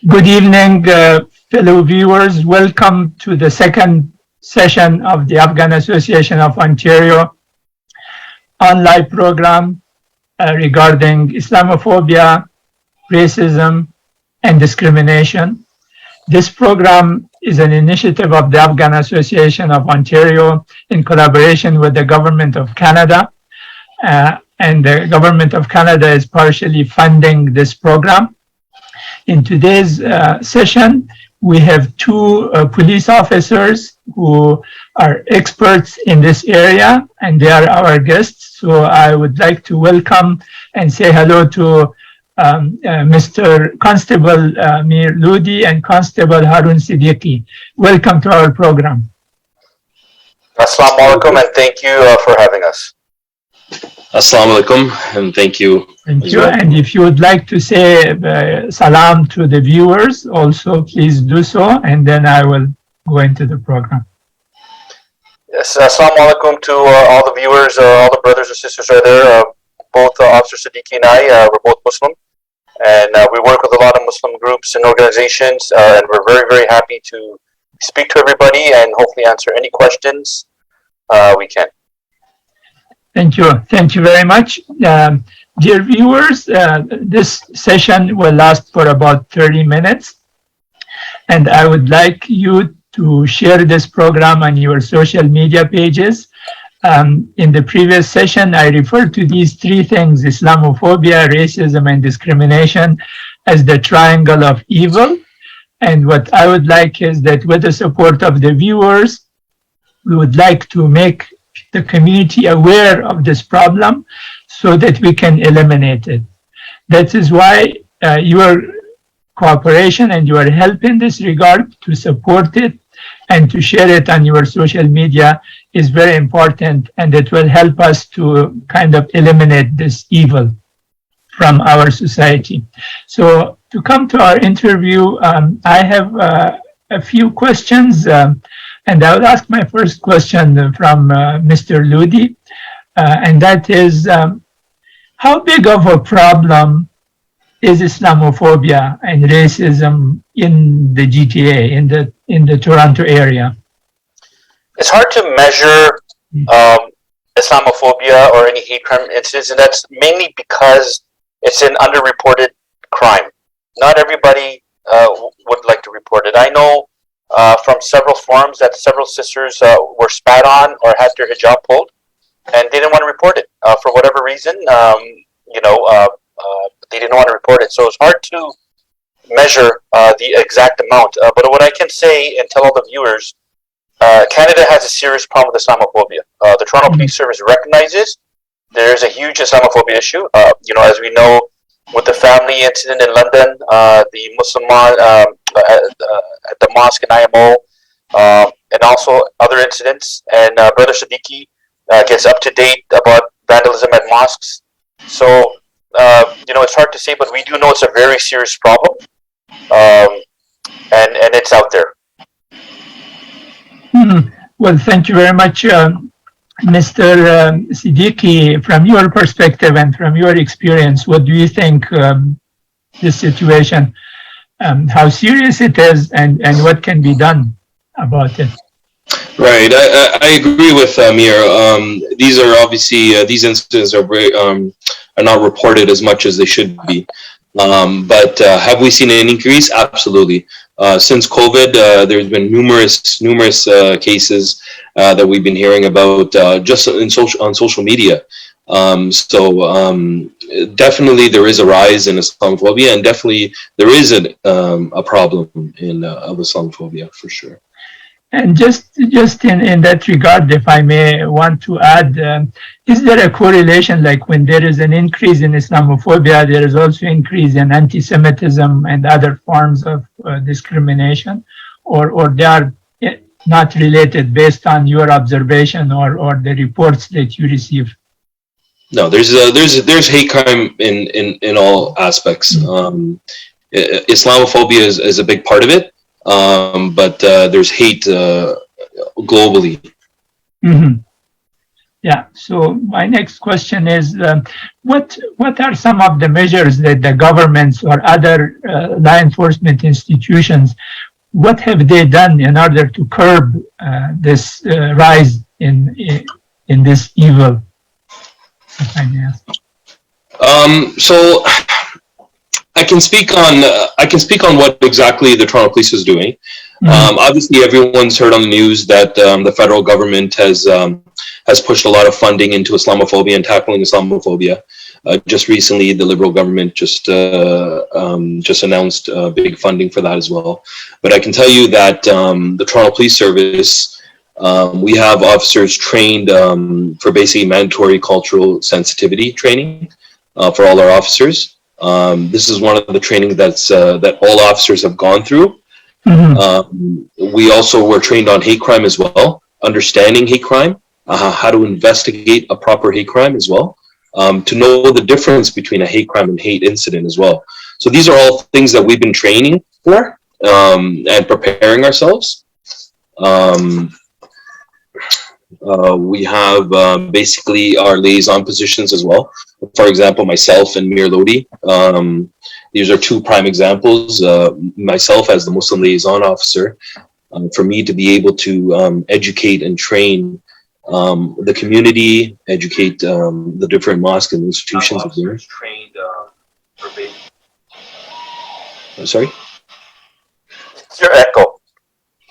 Good evening, fellow viewers. Welcome to the second session of the Afghan Association of Ontario online program regarding Islamophobia, racism, and discrimination. This program is an initiative of the Afghan Association of Ontario in collaboration with the Government of Canada. And the Government of Canada is partially funding this program. In today's session, we have two police officers who are experts in this area, and they are our guests. So I would like to welcome and say hello to Mr. Constable Lodhi and Constable Haroon Siddiqui. Welcome to our program. Assalamu alaikum, and thank you for having us. Assalamu alaikum, and thank you. Thank you. Well. And if you would like to say salam to the viewers, also please do so, and then I will go into the program. Yes, assalamu alaikum to all the viewers, all the brothers and sisters are there. Both Officer Siddiqui and I, we're both Muslim, and we work with a lot of Muslim groups and organizations, and we're very, very happy to speak to everybody and hopefully answer any questions we can. Thank you. Thank you very much. Dear viewers, this session will last for about 30 minutes. And I would like you to share this program on your social media pages. In the previous session, I referred to these three things, Islamophobia, racism, and discrimination, as the triangle of evil. And what I would like is that with the support of the viewers, we would like to make the community aware of this problem so that we can eliminate it. That is why your cooperation and your help in this regard to support it and to share it on your social media is very important, and it will help us to kind of eliminate this evil from our society. So to come to our interview, I have a few questions. And I will ask my first question from Mr. Lodhi, and that is, how big of a problem is Islamophobia and racism in the GTA, in the Toronto area? It's hard to measure Islamophobia or any hate crime incidents, and that's mainly because it's an underreported crime. Not everybody would like to report it. I know from several forums that several sisters were spat on or had their hijab pulled, and they didn't want to report it for whatever reason. They didn't want to report it, so it's hard to measure the exact amount. But what I can say and tell all the viewers, Canada has a serious problem with Islamophobia. The Toronto Police Service recognizes there's a huge Islamophobia issue. As we know, with the family incident in London, the Muslim at the mosque in IMO, and also other incidents. And Brother Siddiqui gets up to date about vandalism at mosques. So, it's hard to say, but we do know it's a very serious problem, and it's out there. Well, thank you very much, Mr. Siddiqui. From your perspective and from your experience, what do you think this situation, how serious it is, and what can be done about it? Right, I agree with Amir. These are obviously these incidents are not reported as much as they should be. But have we seen an increase? Absolutely. Since COVID, there's been numerous cases that we've been hearing about just on social media. Definitely there is a rise in Islamophobia, and definitely there is a problem of Islamophobia for sure. And just in that regard, if I may want to add, is there a correlation, like when there is an increase in Islamophobia, there is also increase in anti-Semitism and other forms of discrimination, or they are not related based on your observation or the reports that you receive? No, there's hate crime in all aspects. Islamophobia is a big part of it. But there's hate globally. Mm-hmm. Yeah. So my next question is, what are some of the measures that the governments or other law enforcement institutions, what have they done in order to curb this rise in this evil? If I may ask. So I can speak on what exactly the Toronto Police is doing. Obviously, everyone's heard on the news that the federal government has pushed a lot of funding into Islamophobia and tackling Islamophobia. Just recently, the Liberal government just announced big funding for that as well. But I can tell you that the Toronto Police Service, we have officers trained for basically mandatory cultural sensitivity training for all our officers. This is one of the training that all officers have gone through. We also were trained on hate crime as well, understanding hate crime, how to investigate a proper hate crime as well, to know the difference between a hate crime and hate incident as well. So these are all things that we've been training for and preparing ourselves. We have basically our liaison positions as well. For example, myself and Mir Lodhi. These are two prime examples. Myself as the Muslim liaison officer, for me to be able to educate and train the community, educate the different mosques and institutions. Trained sorry? It's your echo.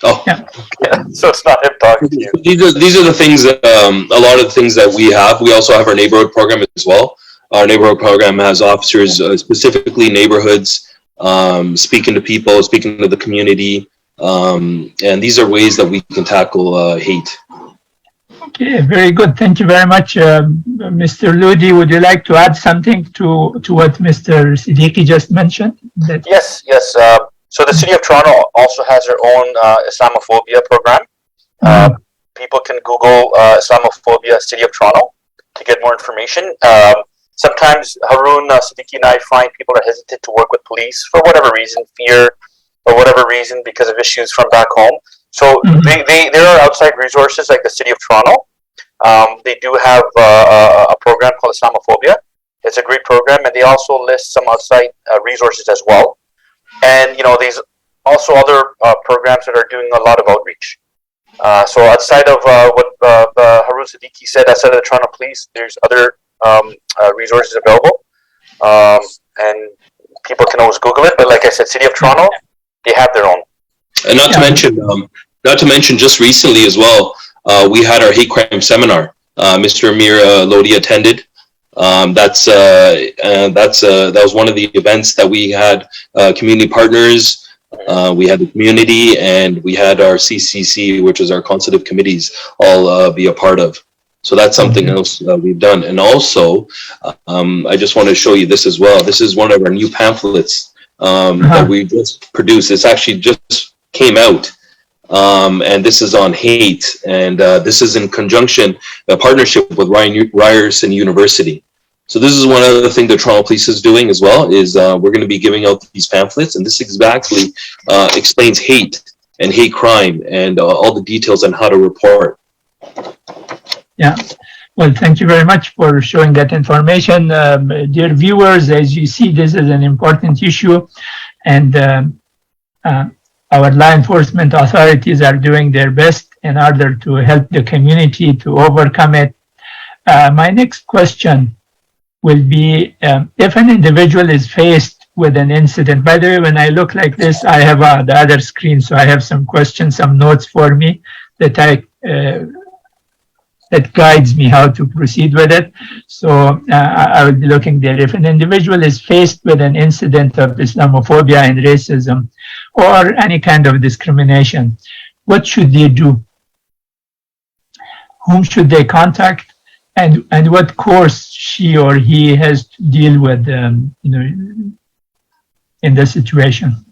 Oh, Yeah. Yeah, so it's not him talking to you. These are the things that a lot of the things that we have. We also have our neighborhood program as well. Our neighborhood program has officers, specifically neighborhoods, speaking to people, speaking to the community, and these are ways that we can tackle hate. Okay, very good. Thank you very much, Mr. Lodhi. Would you like to add something to what Mr. Siddiqui just mentioned? Yes. So the City of Toronto also has their own Islamophobia program. People can Google Islamophobia City of Toronto to get more information. Sometimes Haroon, Siddiqui, and I find people are hesitant to work with police for whatever reason, fear, or whatever reason because of issues from back home. So there are outside resources like the City of Toronto. They do have a program called Islamophobia. It's a great program, and they also list some outside resources as well. And these also other programs that are doing a lot of outreach. So outside of what Haroon Siddiqui said, outside of the Toronto Police, there's other resources available, and people can always Google it. But like I said, City of Toronto, they have their own. And not to mention, just recently as well, we had our hate crime seminar. Mr. Mir Lodhi attended. That was one of the events that we had community partners. We had the community, and we had our CCC, which is our consultative committees, all be a part of. So that's something else that we've done. And also, I just want to show you this as well. This is one of our new pamphlets that we just produced. It's actually just came out. And this is on hate. And this is in conjunction, a partnership with Ryerson University. So this is one other thing the Toronto Police is doing as well, is we're going to be giving out these pamphlets, and this exactly explains hate and hate crime and all the details on how to report. Yeah. Well, thank you very much for showing that information. Dear viewers, as you see, this is an important issue, and our law enforcement authorities are doing their best in order to help the community to overcome it. My next question will be, if an individual is faced with an incident. By the way, when I look like this, I have the other screen, so I have some questions, some notes for me that that guides me how to proceed with it. So I will be looking there. If an individual is faced with an incident of Islamophobia and racism or any kind of discrimination, what should they do? Whom should they contact? And what course she or he has to deal with, in this situation.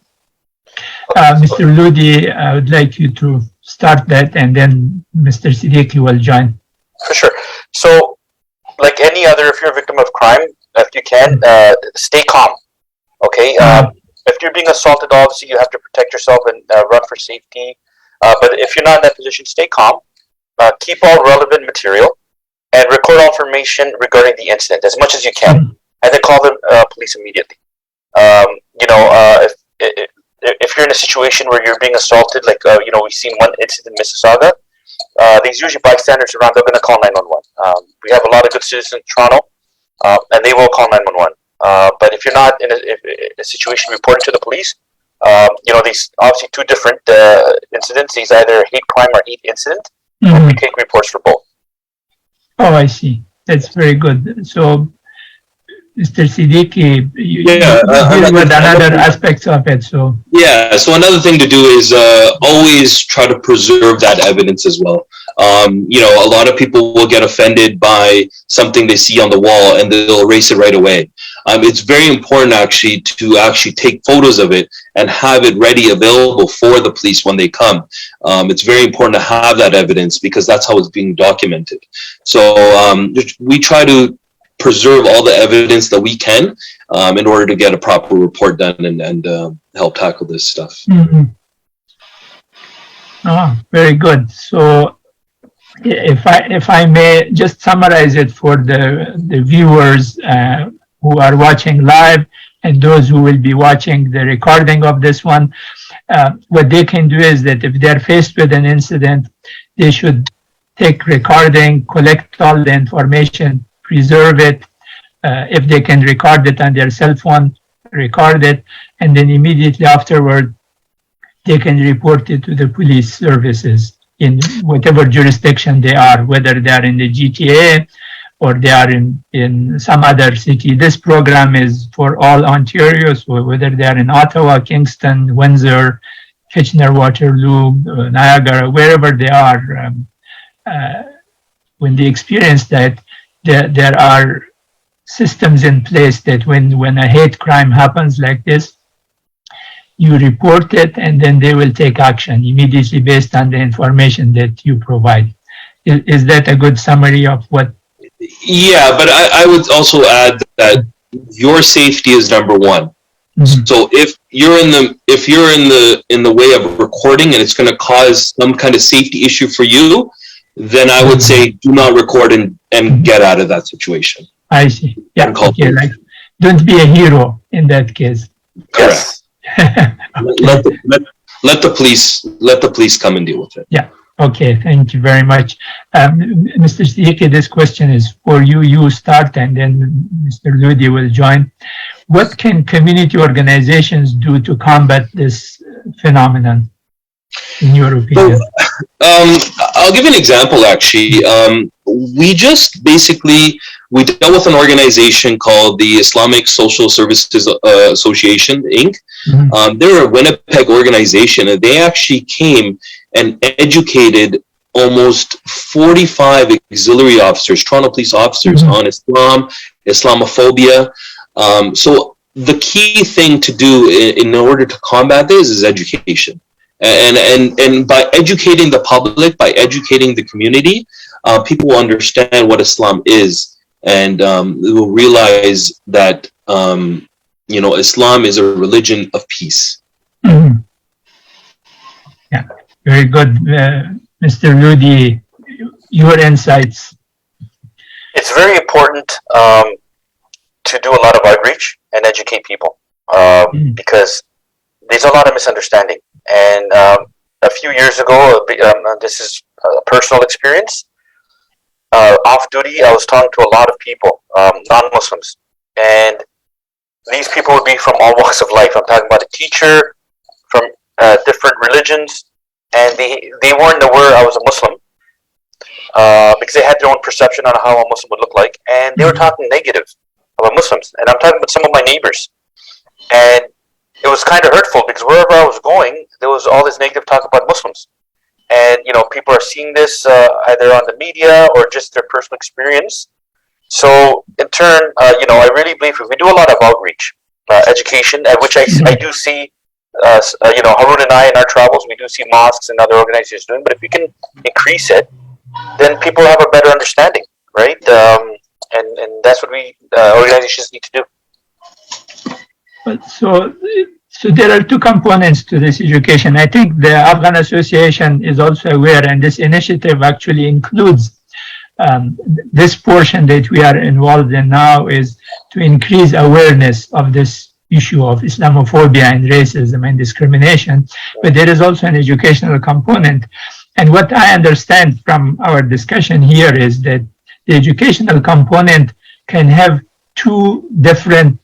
Mr. Lodhi, I would like you to start that, and then Mr. Siddiqui will join. For sure. So, like any other, if you're a victim of crime, if you can, stay calm. Okay. If you're being assaulted, obviously you have to protect yourself and run for safety. But if you're not in that position, stay calm. Keep all relevant material. and record all information regarding the incident as much as you can, and then call the police immediately. If you're in a situation where you're being assaulted, like we've seen one incident in Mississauga, there's usually bystanders around. They're going to call 911. We have a lot of good citizens in Toronto, and they will call 911. But if you're not in a situation reporting to the police, these obviously two different incidents. These either hate crime or hate incident. We take reports for both. Oh, I see. That's very good. So, Mr. Siddiqui, you deal with another aspects of it. So another thing to do is always try to preserve that evidence as well. A lot of people will get offended by something they see on the wall and they'll erase it right away. It's very important to take photos of it and have it ready, available for the police when they come. It's very important to have that evidence because that's how it's being documented. So we try to preserve all the evidence that we can in order to get a proper report done and help tackle this stuff. Very good. So if I may just summarize it for the viewers who are watching live and those who will be watching the recording of this one, what they can do is that if they're faced with an incident, they should take recording, collect all the information, preserve it. If they can record it on their cell phone, record it, and then immediately afterward, they can report it to the police services in whatever jurisdiction they are, whether they are in the GTA or they are in some other city. This program is for all Ontario, so whether they are in Ottawa, Kingston, Windsor, Kitchener-Waterloo, Niagara, wherever they are, when they experience that, there are systems in place that when a hate crime happens like this, you report it and then they will take action immediately based on the information that you provide. Is that a good summary of what? Yeah, but I would also add that your safety is number one. So if you're in the way of recording and it's going to cause some kind of safety issue for you, then I would say do not record and get out of that situation. I see. Yeah. Okay. Like, don't be a hero in that case. Correct. let the police come and deal with it. Yeah. Okay. Thank you very much, Mr. Siddiqui. This question is for you. You start, and then Mr. Lodhi will join. What can community organizations do to combat this phenomenon, in your opinion? I'll give you an example, actually. We dealt with an organization called the Islamic Social Services Association, Inc. They're a Winnipeg organization, and they actually came and educated almost 45 auxiliary officers, Toronto police officers, on Islam, Islamophobia. So the key thing to do in order to combat this is education. And by educating the public, by educating the community, people will understand what Islam is, and will realize that Islam is a religion of peace. Yeah, very good, Mr. Lodhi. Your insights. It's very important to do a lot of outreach and educate people because there's a lot of misunderstanding. And a few years ago, this is a personal experience. Off duty, I was talking to a lot of people, non-Muslims, and these people would be from all walks of life. I'm talking about a teacher from different religions, and they weren't aware I was a Muslim because they had their own perception on how a Muslim would look like, and they were talking negative about Muslims. And I'm talking about some of my neighbors, and it was kind of hurtful because wherever I was going, there was all this negative talk about Muslims. And, people are seeing this either on the media or just their personal experience. So, in turn, I really believe if we do a lot of outreach, education, which I do see, Haroon and I in our travels, we do see mosques and other organizations doing, but if we can increase it, then people have a better understanding, right? And that's what we organizations need to do. So there are two components to this education. I think the Afghan Association is also aware, and this initiative actually includes this portion that we are involved in now is to increase awareness of this issue of Islamophobia and racism and discrimination, but there is also an educational component. And what I understand from our discussion here is that the educational component can have two different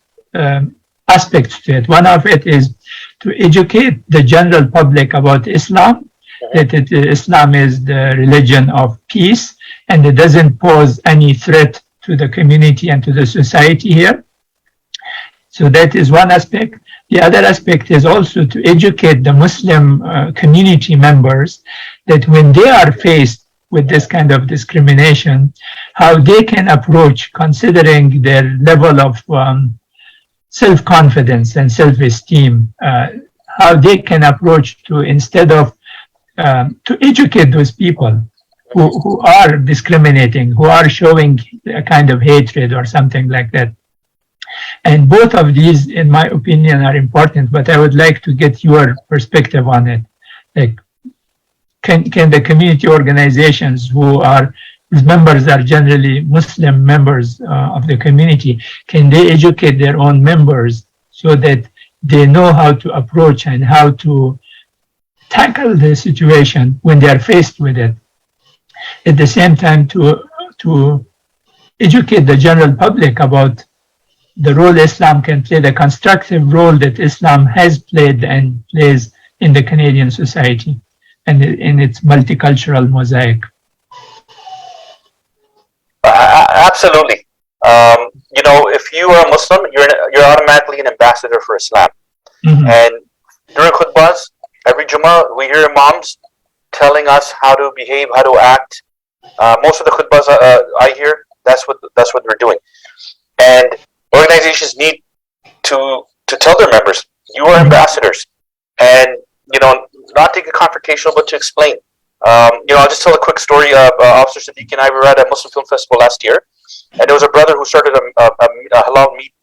aspects to it. One of it is to educate the general public about Islam, that Islam is the religion of peace, and it doesn't pose any threat to the community and to the society here. So that is one aspect. The other aspect is also to educate the Muslim community members that when they are faced with this kind of discrimination, how they can approach, considering their level of self-confidence and self-esteem, how they can approach to, instead of to educate those people who are discriminating, who are showing a kind of hatred or something like that. And both of these, in my opinion, are important, but I would like to get your perspective on it. Like, can the community organizations whose members are generally Muslim members of the community, can they educate their own members so that they know how to approach and how to tackle the situation when they are faced with it? At the same time, to educate the general public about the role Islam can play, the constructive role that Islam has played and plays in the Canadian society and in its multicultural mosaic. Absolutely. If you are a Muslim, you're automatically an ambassador for Islam. Mm-hmm. And during khutbahs, every Jummah, we hear imams telling us how to behave, how to act. Most of the khutbahs I hear, that's what they're doing. And organizations need to tell their members, you are ambassadors, and not to get confrontational, but to explain. I'll just tell a quick story. Officer Siddiqui and I were at a Muslim Film Festival last year, and there was a brother who started a halal meat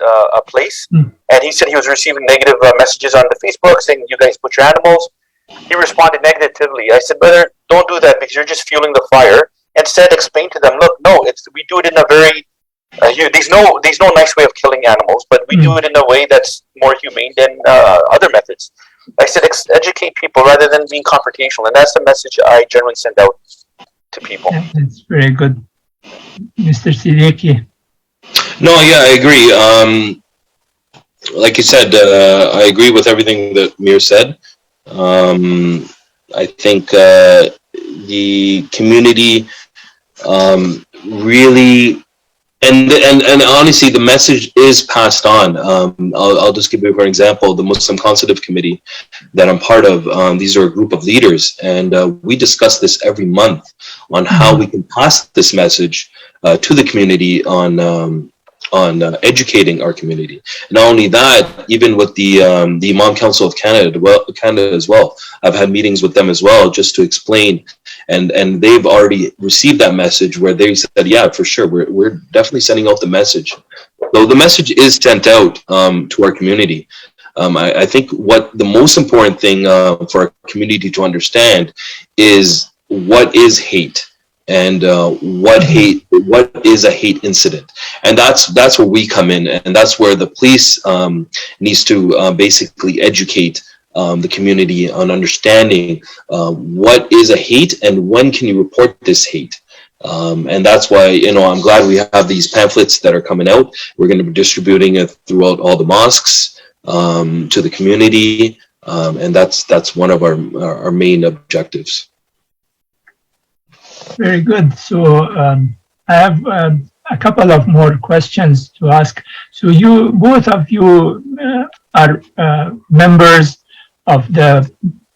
place, and he said he was receiving negative messages on the Facebook saying, "You guys butcher animals." He responded negatively. I said, "Brother, don't do that because you're just fueling the fire." Instead, explain to them, "Look, no, we do it in a very there's no nice way of killing animals, but we do it in a way that's more humane than other methods." I said, educate people rather than being confrontational, and that's the message I generally send out to people. Yeah, that's very good. Mr. Siddiqui. No, yeah, I agree. Like you said, I agree with everything that Mir said. I think the community really... And honestly, the message is passed on. I'll just give you for example, the Muslim Consultative Committee that I'm part of. These are a group of leaders, and we discuss this every month on how we can pass this message to the community on educating our community. Not only that, even with the Imam Council of Canada as well. I've had meetings with them as well just to explain, and they've already received that message where they said, yeah, for sure, we're definitely sending out the message. So the message is sent out to our community. I think what the most important thing for our community to understand is what is hate. And what is a hate incident, and that's where we come in, and that's where the police needs to basically educate the community on understanding what is a hate and when can you report this hate. And that's why I'm glad we have these pamphlets that are coming out. We're going to be distributing it throughout all the mosques to the community, and that's one of our main objectives. Very good. So I have a couple of more questions to ask. So both of you are members of the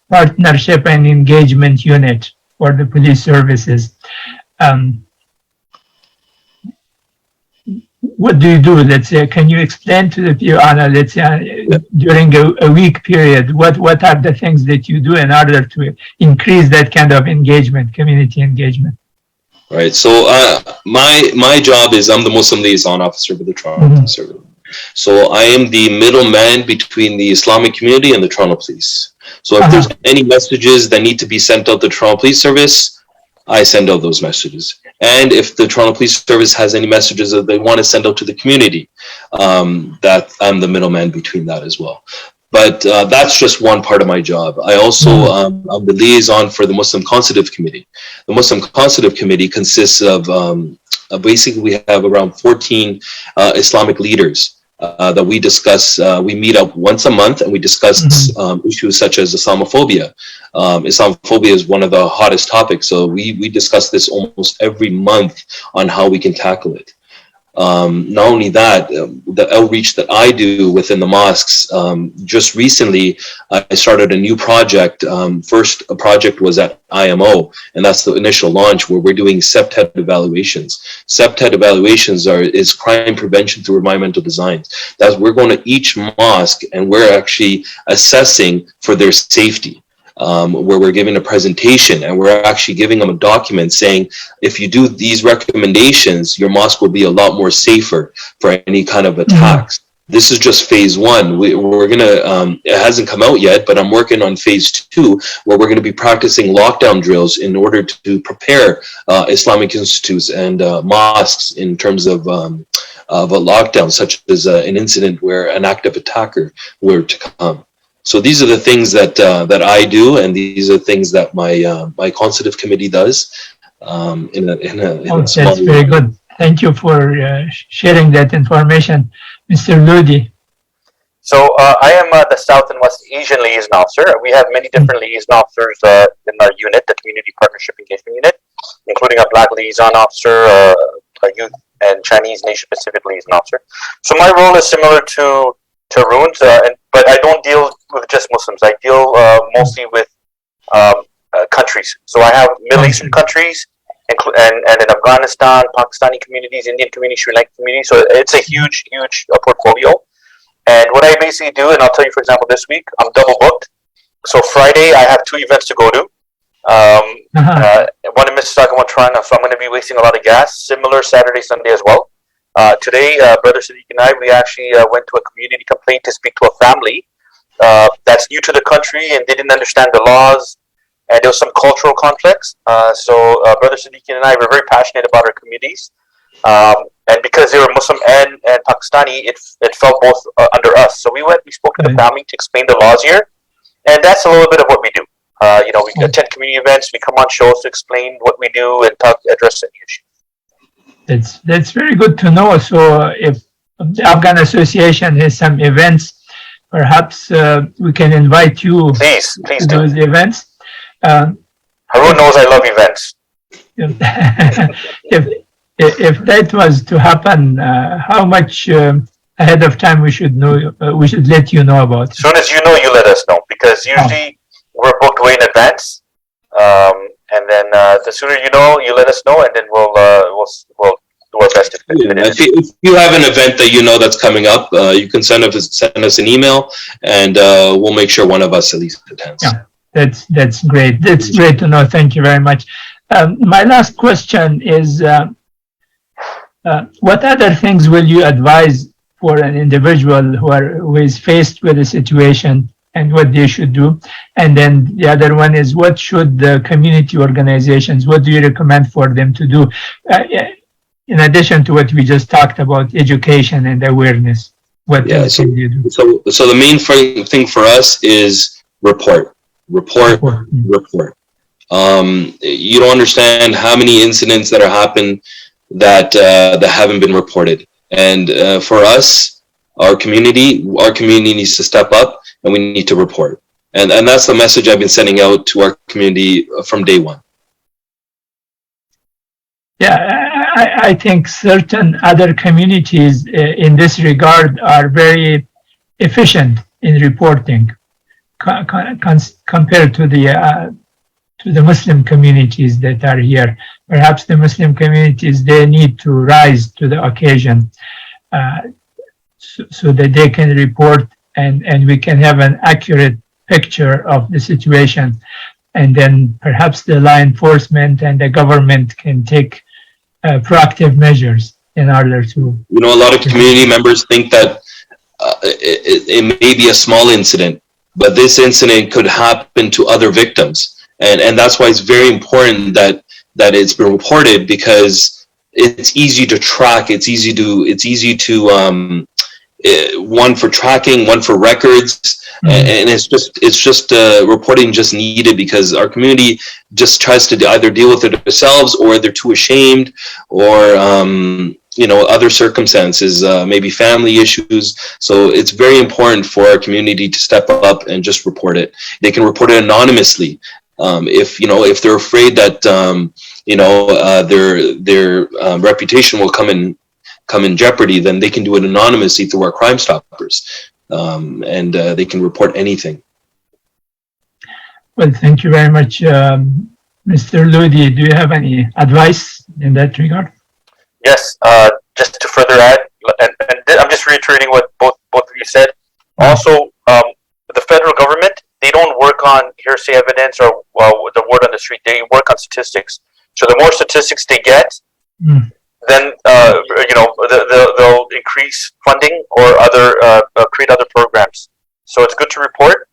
Partnership and Engagement Unit for the Police Services. What do you do? Let's say, can you explain to the people, let's say, during a week period, what are the things that you do in order to increase that kind of engagement, community engagement? Right. So my job is I'm the Muslim liaison officer for the Toronto Police Service. So I am the middleman between the Islamic community and the Toronto Police. So if there's any messages that need to be sent out to the Toronto Police Service, I send out those messages. and if the Toronto Police Service has any messages that they want to send out to the community, that I'm the middleman between that as well. But that's just one part of my job. I also I'm the liaison for the Muslim Consultative Committee. The Muslim Consultative Committee consists of basically we have around 14 Islamic leaders that we discuss. We meet up once a month and we discuss issues such as Islamophobia. Islamophobia is one of the hottest topics, so we discuss this almost every month on how we can tackle it. Not only that, the outreach that I do within the mosques, just recently I started a new project. First project was at IMO, and that's the initial launch where we're doing CEPTED evaluations. CEPTED evaluations is crime prevention through environmental design. That's we're going to each mosque and we're actually assessing for their safety. Where we're giving a presentation and we're actually giving them a document saying, if you do these recommendations, your mosque will be a lot more safer for any kind of attacks. This is just phase one. We're going to, it hasn't come out yet, but I'm working on phase two, where we're going to be practicing lockdown drills in order to prepare Islamic institutes and mosques in terms of a lockdown, such as an incident where an active attacker were to come. So these are the things that I do, and these are things that my consultative committee does. That's very good. Thank you for sharing that information, Mr. Lodhi. So I am the South and West Asian Liaison Officer. We have many different liaison officers in our unit, the Community Partnership Engagement Unit, including a Black Liaison Officer, a Youth and Chinese Nation Pacific Liaison Officer. So my role is similar to Haroon's, but I don't deal with just Muslims. I deal mostly with countries. So I have Middle Eastern countries, and in Afghanistan, Pakistani communities, Indian communities, Sri Lankan communities. So it's a huge portfolio. And what I basically do, and I'll tell you, for example, this week I'm double booked. So Friday I have 2 events to go to. One in Mississauga, one in Toronto. So I'm going to be wasting a lot of gas. Similar Saturday, Sunday as well. Today, Brother Siddiqui and I, we actually went to a community complaint to speak to a family that's new to the country and didn't understand the laws, and there was some cultural conflicts. So Brother Siddiqui and I were very passionate about our communities, and because they were Muslim and Pakistani, it fell both under us. So we spoke to the family to explain the laws here, and that's a little bit of what we do. We attend community events, we come on shows to explain what we do and address any issues. That's very good to know. So if the Afghan Association has some events, perhaps we can invite you please to those events. Haroon knows I love events. If that was to happen, how much ahead of time we should know? We should let you know about it. As soon as you know, you let us know, because usually we're booked way in advance. And then the sooner you know, you let us know, and then we'll do our best to fit it in. If you have an event that you know that's coming up, you can send us an email, and we'll make sure one of us at least attends. Yeah, that's great. That's great to know. Thank you very much. My last question is, what other things will you advise for an individual who is faced with a situation, and what they should do? And then the other one is, what should the community organizations, what do you recommend for them to do? In addition to what we just talked about, education and awareness, what else can you do? So the main thing for us is report. You don't understand how many incidents that are happening that haven't been reported. And for us, our community needs to step up, and we need to report. And that's the message I've been sending out to our community from day one. Yeah, I think certain other communities in this regard are very efficient in reporting compared to the Muslim communities that are here. Perhaps the Muslim communities, they need to rise to the occasion so that they can report and we can have an accurate picture of the situation. And then perhaps the law enforcement and the government can take proactive measures in order to... A lot of community members think that it may be a small incident, but this incident could happen to other victims. And that's why it's very important that that it's been reported, because it's easy to track. It's easy to one for tracking, one for records. And it's just reporting just needed, because our community just tries to either deal with it themselves, or they're too ashamed, or other circumstances, maybe family issues. So it's very important for our community to step up and just report it. They can report it anonymously. If they're afraid that their reputation will come in jeopardy, then they can do it anonymously through our Crime Stoppers. And they can report anything. Well, thank you very much, Mr. Lodhi. Do you have any advice in that regard? Yes, just to further add, and I'm just reiterating what both of you said. Also, the federal government, they don't work on hearsay evidence or the word on the street. They work on statistics. So the more statistics they get, then they'll increase funding or create other programs. So it's good to report.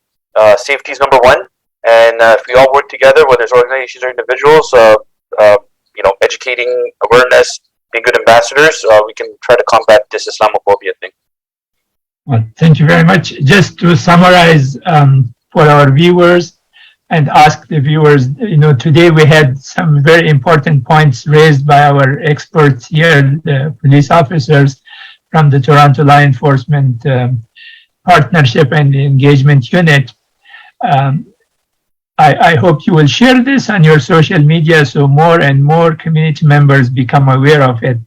Safety is number one, and if we all work together, whether it's organizations or individuals, educating, awareness, being good ambassadors, we can try to combat this Islamophobia thing. Well, thank you very much. Just to summarize for our viewers and ask the viewers, today we had some very important points raised by our experts here, the police officers from the Toronto Law Enforcement Partnership and Engagement Unit. I hope you will share this on your social media so more and more community members become aware of it.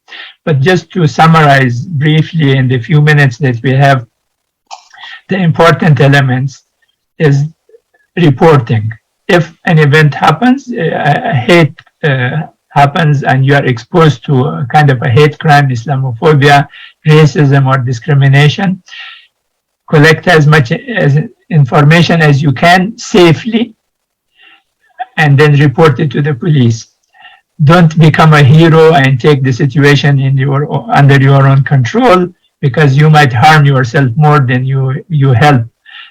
But just to summarize briefly in the few minutes that we have, the important elements is reporting. If an event happens, hate happens, and you are exposed to a kind of a hate crime, Islamophobia, racism, or discrimination, collect as much information as you can safely, and then report it to the police. Don't become a hero and take the situation under your own control, because you might harm yourself more than you help.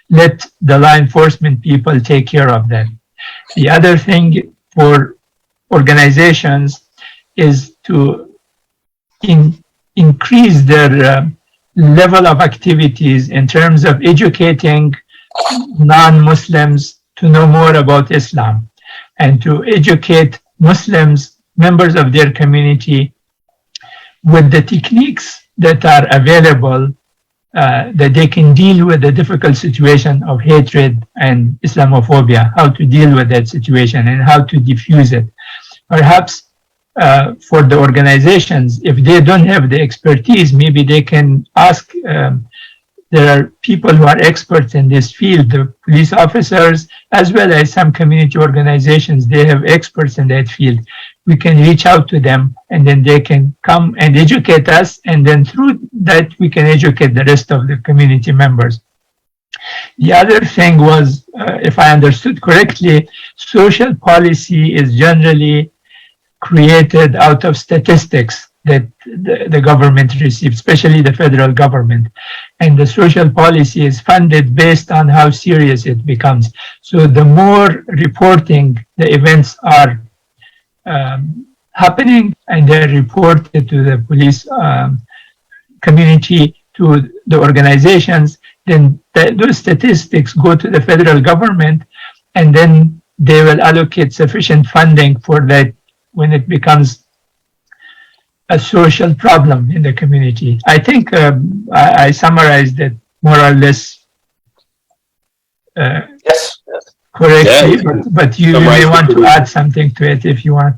Let the law enforcement people take care of that. The other thing for organizations is to increase their level of activities in terms of educating non-Muslims to know more about Islam, and to educate Muslims, members of their community, with the techniques that are available, that they can deal with the difficult situation of hatred and Islamophobia, how to deal with that situation and how to diffuse it. Perhaps for the organizations, if they don't have the expertise, maybe they can ask, there are people who are experts in this field, the police officers, as well as some community organizations, they have experts in that field. We can reach out to them, and then they can come and educate us, and then through that we can educate the rest of the community members. The other thing was, if I understood correctly, social policy is generally created out of statistics that the government receives, especially the federal government. And the social policy is funded based on how serious it becomes. So the more reporting the events are happening, and they're reported to the police community, to the organizations, then those statistics go to the federal government, and then they will allocate sufficient funding for that when it becomes a social problem in the community. I think I summarized it more or less Yes. correctly, but you may want to add something to it if you want.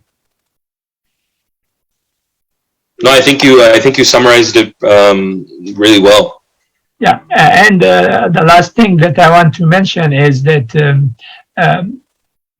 No, I think you summarized it really well. Yeah, and the last thing that I want to mention is that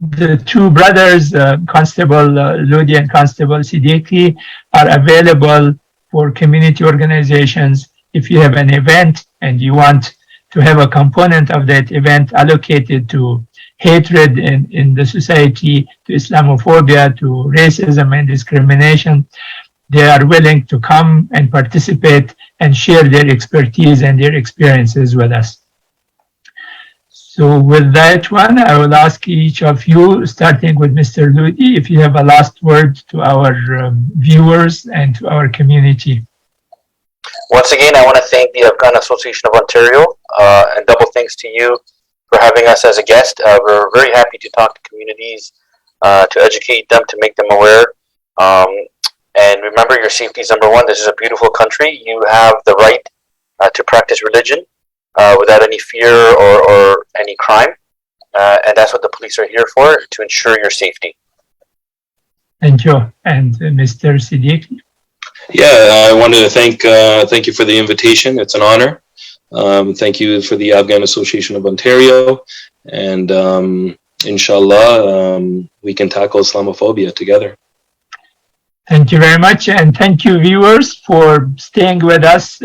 the two brothers, Constable Lodhi and Constable Siddiqui, are available for community organizations. If you have an event and you want to have a component of that event allocated to hatred in the society, to Islamophobia, to racism and discrimination, they are willing to come and participate and share their expertise and their experiences with us. So with that one, I will ask each of you, starting with Mr. Lodhi, if you have a last word to our viewers and to our community. Once again, I want to thank the Afghan Association of Ontario, and double thanks to you for having us as a guest. We're very happy to talk to communities, to educate them, to make them aware. And remember, your safety is number one. This is a beautiful country. You have the right to practice religion without any fear or any crime. And that's what the police are here for, to ensure your safety. Thank you. And Mr. Siddiqui? Yeah, I wanted to thank you for the invitation. It's an honor. Thank you for the Afghan Association of Ontario. And inshallah, we can tackle Islamophobia together. Thank you very much, and thank you, viewers, for staying with us.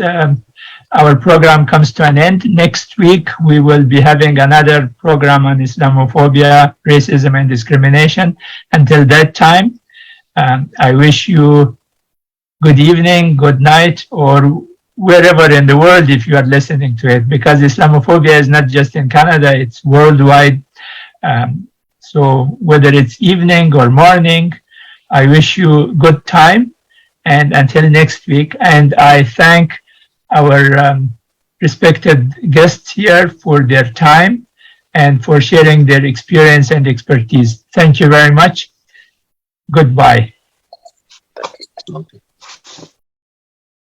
Our program comes to an end. Next week, we will be having another program on Islamophobia, racism, and discrimination. Until that time, I wish you good evening, good night, or wherever in the world if you are listening to it, because Islamophobia is not just in Canada, it's worldwide. So whether it's evening or morning, I wish you good time, and until next week. And I thank our respected guests here for their time and for sharing their experience and expertise. Thank you very much. Goodbye. Okay.